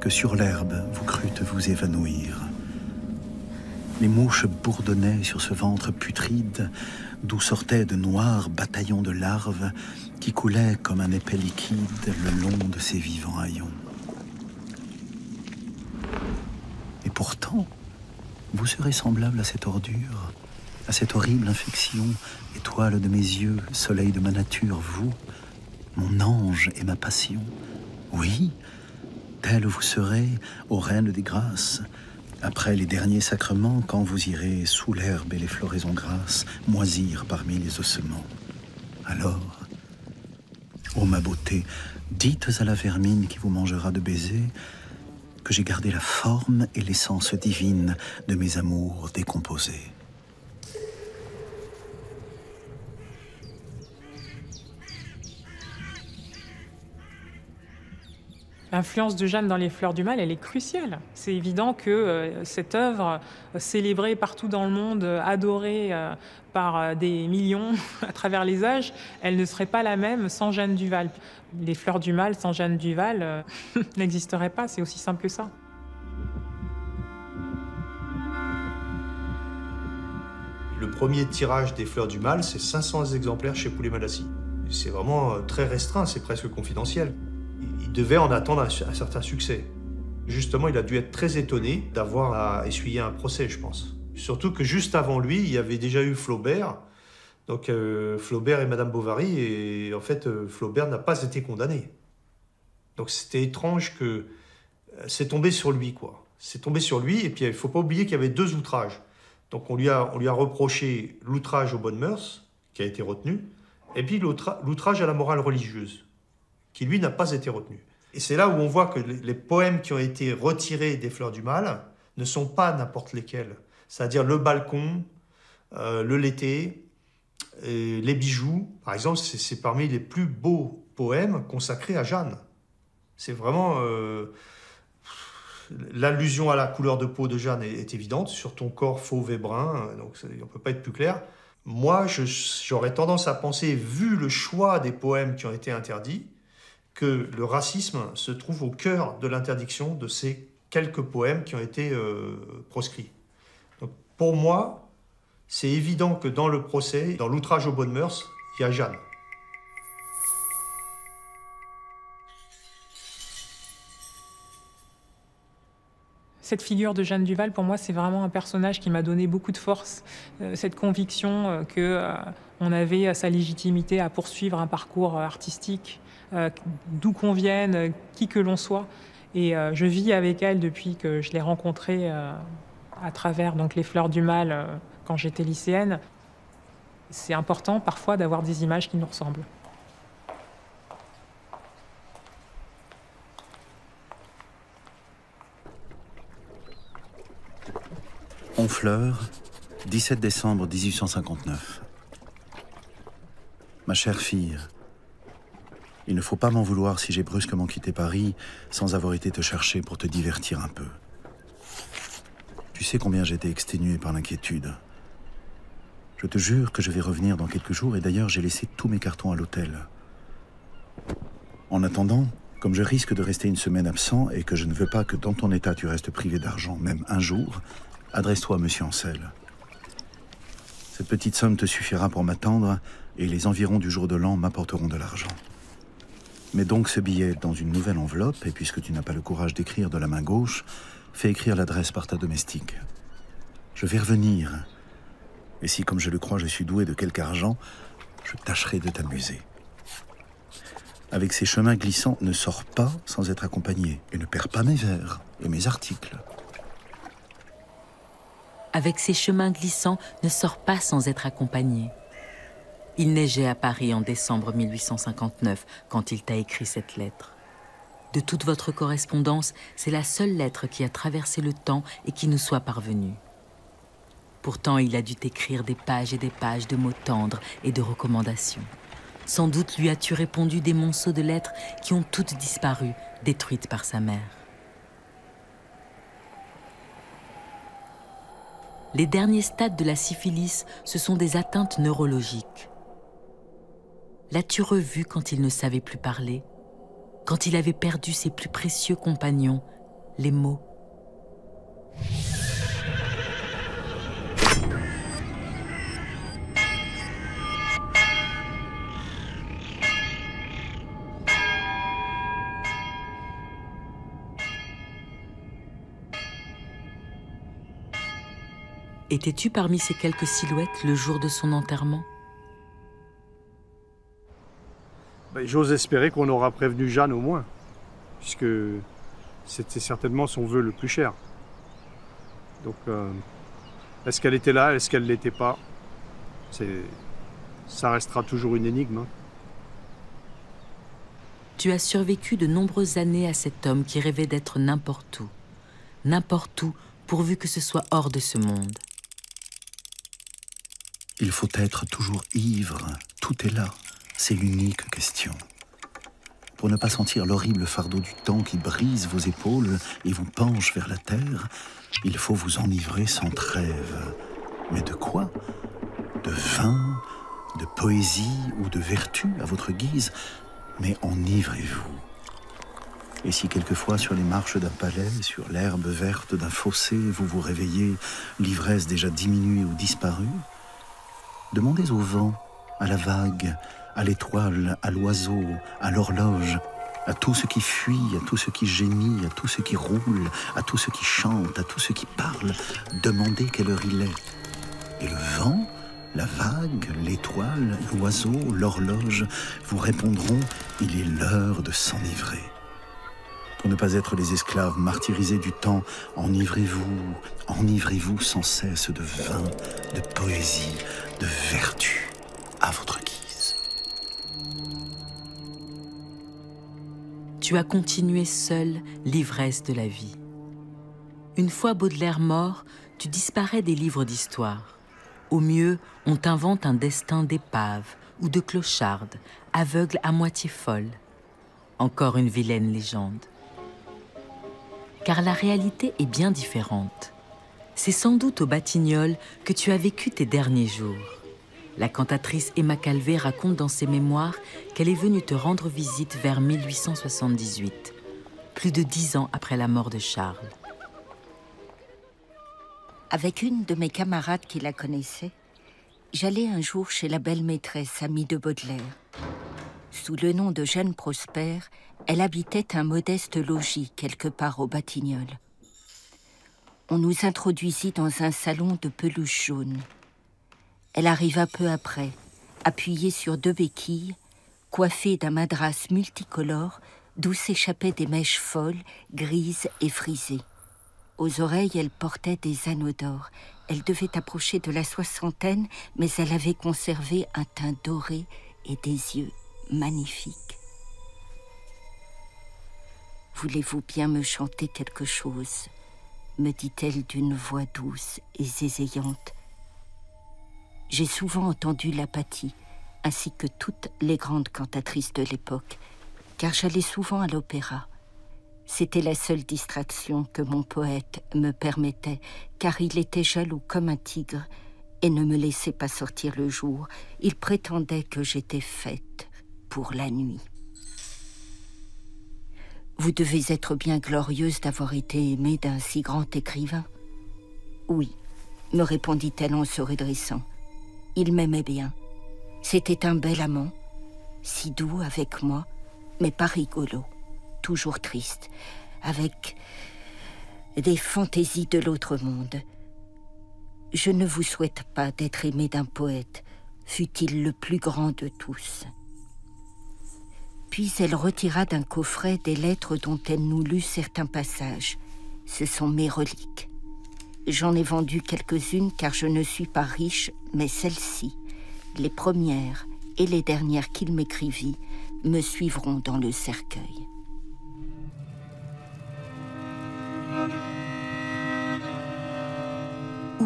que sur l'herbe vous crûtes vous évanouir. Les mouches bourdonnaient sur ce ventre putride d'où sortaient de noirs bataillons de larves qui coulaient comme un épais liquide le long de ces vivants haillons. Et pourtant, vous serez semblable à cette ordure, à cette horrible infection, étoile de mes yeux, soleil de ma nature, vous, mon ange et ma passion. Oui, tel vous serez, ô reine des grâces, après les derniers sacrements, quand vous irez sous l'herbe et les floraisons grasses moisir parmi les ossements. Alors, ô ma beauté, dites à la vermine qui vous mangera de baisers que j'ai gardé la forme et l'essence divine de mes amours décomposés. L'influence de Jeanne dans Les Fleurs du Mal, elle est cruciale. C'est évident que cette œuvre, célébrée partout dans le monde, adorée par des millions à travers les âges, elle ne serait pas la même sans Jeanne Duval. Les Fleurs du Mal sans Jeanne Duval n'existeraient pas, c'est aussi simple que ça. Le premier tirage des Fleurs du Mal, c'est 500 exemplaires chez Poulet-Malassis. C'est vraiment très restreint, c'est presque confidentiel. Il devait en attendre un certain succès. Justement, il a dû être très étonné d'avoir à essuyer un procès, je pense. Surtout que juste avant lui, il y avait déjà eu Flaubert. Donc Flaubert et Madame Bovary, et en fait, Flaubert n'a pas été condamné. Donc c'était étrange que c'est tombé sur lui, quoi. C'est tombé sur lui, et puis il ne faut pas oublier qu'il y avait 2 outrages. Donc on lui a reproché l'outrage aux bonnes mœurs, qui a été retenu, et puis l'outrage à la morale religieuse, qui lui n'a pas été retenu. Et c'est là où on voit que les poèmes qui ont été retirés des Fleurs du Mal ne sont pas n'importe lesquels. C'est-à-dire Le Balcon, Le L'été, Les Bijoux, par exemple, c'est parmi les plus beaux poèmes consacrés à Jeanne. C'est vraiment... l'allusion à la couleur de peau de Jeanne est évidente, sur ton corps fauve et brun, donc on ne peut pas être plus clair. Moi, j'aurais tendance à penser, vu le choix des poèmes qui ont été interdits, que le racisme se trouve au cœur de l'interdiction de ces quelques poèmes qui ont été proscrits. Donc, pour moi, c'est évident que dans le procès, dans l'outrage aux bonnes mœurs, il y a Jeanne. Cette figure de Jeanne Duval, pour moi, c'est vraiment un personnage qui m'a donné beaucoup de force. Cette conviction qu'on avait sa légitimité à poursuivre un parcours artistique, d'où qu'on vienne, qui que l'on soit. Et je vis avec elle depuis que je l'ai rencontrée à travers donc, Les Fleurs du Mal quand j'étais lycéenne. C'est important parfois d'avoir des images qui nous ressemblent. Honfleur, 17 décembre 1859. Ma chère fille, il ne faut pas m'en vouloir si j'ai brusquement quitté Paris sans avoir été te chercher pour te divertir un peu. Tu sais combien j'étais exténué par l'inquiétude. Je te jure que je vais revenir dans quelques jours et d'ailleurs j'ai laissé tous mes cartons à l'hôtel. En attendant, comme je risque de rester une semaine absent et que je ne veux pas que dans ton état tu restes privé d'argent, même un jour, adresse-toi à Monsieur Ancel. Cette petite somme te suffira pour m'attendre et les environs du jour de l'an m'apporteront de l'argent. Mets donc ce billet dans une nouvelle enveloppe et puisque tu n'as pas le courage d'écrire de la main gauche, fais écrire l'adresse par ta domestique. Je vais revenir. Et si, comme je le crois, je suis doué de quelque argent, je tâcherai de t'amuser. Avec ces chemins glissants, ne sors pas sans être accompagné et ne perds pas mes vers et mes articles. Avec ces chemins glissants, ne sors pas sans être accompagné. Il neigeait à Paris en décembre 1859 quand il t'a écrit cette lettre. De toute votre correspondance, c'est la seule lettre qui a traversé le temps et qui nous soit parvenue. Pourtant, il a dû t'écrire des pages et des pages de mots tendres et de recommandations. Sans doute lui as-tu répondu des monceaux de lettres qui ont toutes disparu, détruites par sa mère. Les derniers stades de la syphilis, ce sont des atteintes neurologiques. L'as-tu revu quand il ne savait plus parler, quand il avait perdu ses plus précieux compagnons, les mots? Étais-tu parmi ces quelques silhouettes le jour de son enterrement? J'ose espérer qu'on aura prévenu Jeanne au moins, puisque c'était certainement son vœu le plus cher. Donc, est-ce qu'elle était là, est-ce qu'elle ne l'était pas? Ça restera toujours une énigme. Tu as survécu de nombreuses années à cet homme qui rêvait d'être n'importe où, pourvu que ce soit hors de ce monde. Il faut être toujours ivre, tout est là, c'est l'unique question. Pour ne pas sentir l'horrible fardeau du temps qui brise vos épaules et vous penche vers la terre, il faut vous enivrer sans trêve. Mais de quoi? De vin, de poésie ou de vertu à votre guise, mais enivrez-vous. Et si quelquefois sur les marches d'un palais, sur l'herbe verte d'un fossé, vous vous réveillez, l'ivresse déjà diminuée ou disparue, demandez au vent, à la vague, à l'étoile, à l'oiseau, à l'horloge, à tout ce qui fuit, à tout ce qui gémit, à tout ce qui roule, à tout ce qui chante, à tout ce qui parle, demandez quelle heure il est. Et le vent, la vague, l'étoile, l'oiseau, l'horloge vous répondront « Il est l'heure de s'enivrer ». Pour ne pas être les esclaves martyrisés du temps, enivrez-vous sans cesse de vin, de poésie, de vertu, à votre guise. Tu as continué seul l'ivresse de la vie. Une fois Baudelaire mort, tu disparais des livres d'histoire. Au mieux, on t'invente un destin d'épave ou de clocharde, aveugle à moitié folle. Encore une vilaine légende. Car la réalité est bien différente. C'est sans doute aux Batignolles que tu as vécu tes derniers jours. La cantatrice Emma Calvé raconte dans ses mémoires qu'elle est venue te rendre visite vers 1878, plus de 10 ans après la mort de Charles. Avec une de mes camarades qui la connaissait, j'allais un jour chez la belle maîtresse amie de Baudelaire. Sous le nom de Jeanne Prosper, elle habitait un modeste logis quelque part aux Batignolles. On nous introduisit dans un salon de peluche jaune. Elle arriva peu après, appuyée sur 2 béquilles, coiffée d'un madras multicolore d'où s'échappaient des mèches folles, grises et frisées. Aux oreilles, elle portait des anneaux d'or. Elle devait approcher de la 60aine, mais elle avait conservé un teint doré et des yeux magnifiques. « Voulez-vous bien me chanter quelque chose ?» me dit-elle d'une voix douce et zézayante. J'ai souvent entendu l'apathie, ainsi que toutes les grandes cantatrices de l'époque, car j'allais souvent à l'opéra. C'était la seule distraction que mon poète me permettait, car il était jaloux comme un tigre et ne me laissait pas sortir le jour. Il prétendait que j'étais faite pour la nuit. « Vous devez être bien glorieuse d'avoir été aimée d'un si grand écrivain. »« Oui, » me répondit-elle en se redressant. « Il m'aimait bien. C'était un bel amant, si doux avec moi, mais pas rigolo, toujours triste, avec des fantaisies de l'autre monde. Je ne vous souhaite pas d'être aimé d'un poète, fût-il le plus grand de tous. » Puis elle retira d'un coffret des lettres dont elle nous lut certains passages. Ce sont mes reliques. J'en ai vendu quelques-unes car je ne suis pas riche, mais celles-ci, les premières et les dernières qu'il m'écrivit, me suivront dans le cercueil.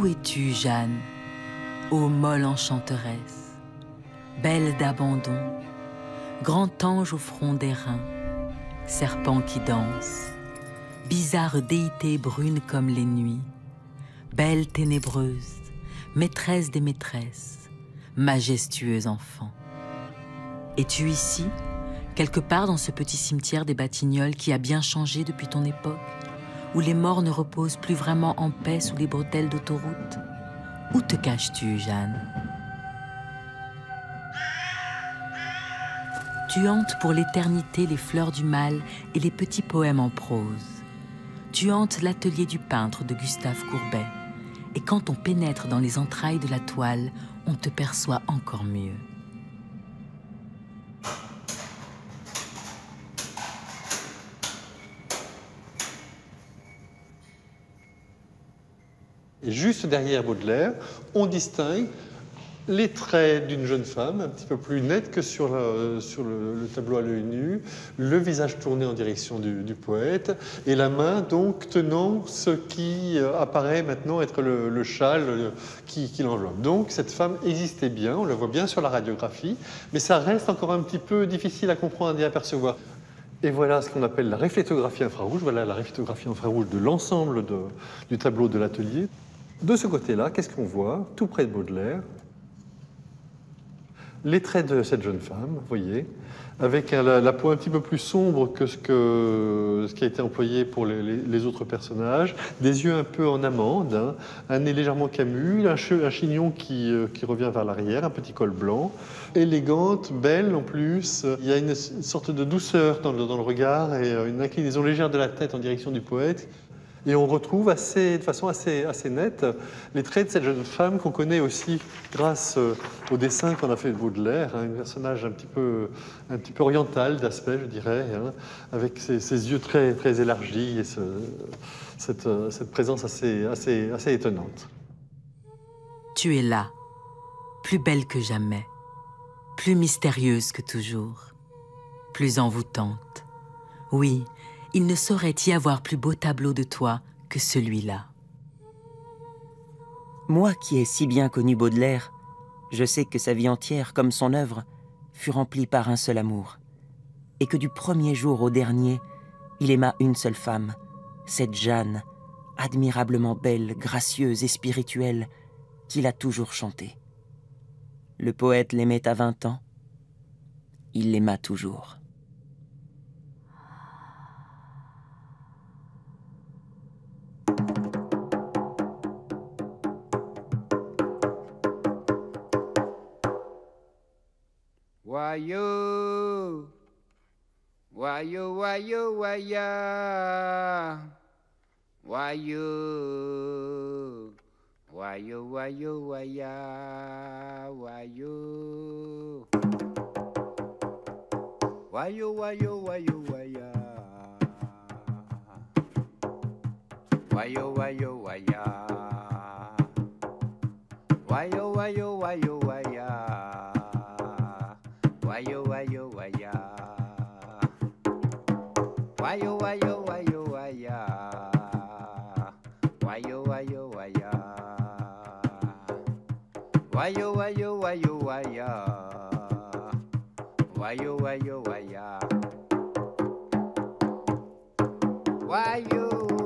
Où es-tu, Jeanne, ô molle enchanteresse, belle d'abandon, grand ange au front d'airain, serpent qui danse, bizarre déité brune comme les nuits, belle ténébreuse, maîtresse des maîtresses, majestueux enfant. Es-tu ici, quelque part dans ce petit cimetière des Batignolles qui a bien changé depuis ton époque, où les morts ne reposent plus vraiment en paix sous les bretelles d'autoroute? Où te caches-tu, Jeanne? Tu hantes pour l'éternité les fleurs du mal et les petits poèmes en prose. Tu hantes l'atelier du peintre de Gustave Courbet. Et quand on pénètre dans les entrailles de la toile, on te perçoit encore mieux. Et juste derrière Baudelaire, on distingue les traits d'une jeune femme, un petit peu plus nets que sur le tableau à l'œil nu, le visage tourné en direction du poète, et la main donc tenant ce qui apparaît maintenant être le châle qui l'enveloppe. Donc cette femme existait bien, on la voit bien sur la radiographie, mais ça reste encore un petit peu difficile à comprendre et à percevoir. Et voilà ce qu'on appelle la réflectographie infrarouge. Voilà la réflectographie infrarouge de l'ensemble du tableau de l'atelier. De ce côté-là, qu'est-ce qu'on voit? Tout près de Baudelaire, les traits de cette jeune femme, vous voyez, avec la peau un petit peu plus sombre que ce qui a été employé pour les autres personnages, des yeux un peu en amande, hein, un nez légèrement camus, un chignon qui revient vers l'arrière, un petit col blanc, élégante, belle en plus. Il y a une sorte de douceur dans le regard et une inclinaison légère de la tête en direction du poète. Et on retrouve de façon assez nette les traits de cette jeune femme qu'on connaît aussi grâce au dessin qu'on a fait de Baudelaire, hein, un personnage un petit peu oriental d'aspect, je dirais, hein, avec ses yeux très, très élargis et cette présence assez étonnante. Tu es là, plus belle que jamais, plus mystérieuse que toujours, plus envoûtante. Oui, il ne saurait y avoir plus beau tableau de toi que celui-là. Moi qui ai si bien connu Baudelaire, je sais que sa vie entière, comme son œuvre, fut remplie par un seul amour, et que du premier jour au dernier, il aima une seule femme, cette Jeanne, admirablement belle, gracieuse et spirituelle, qu'il a toujours chantée. Le poète l'aimait à 20 ans, il l'aima toujours. Why-yo, why-yo, why-yo, why-ya, why-yo, why-yo, why-yo, why-ya, why-yo, why-yo, why-yo, why-yo, why-ya, why-yo, why-yo, why-ya, why-yo, why-yo, why-yo, why-ya. Why-yo, why-yo, why-ya. Why-yo, why-yo, why-yo, why-ya. Why-yo, why-yo, why-ya. Why-yo, why-yo, why-yo, why-ya. Why-yo, why-yo, why-ya. Why-yo.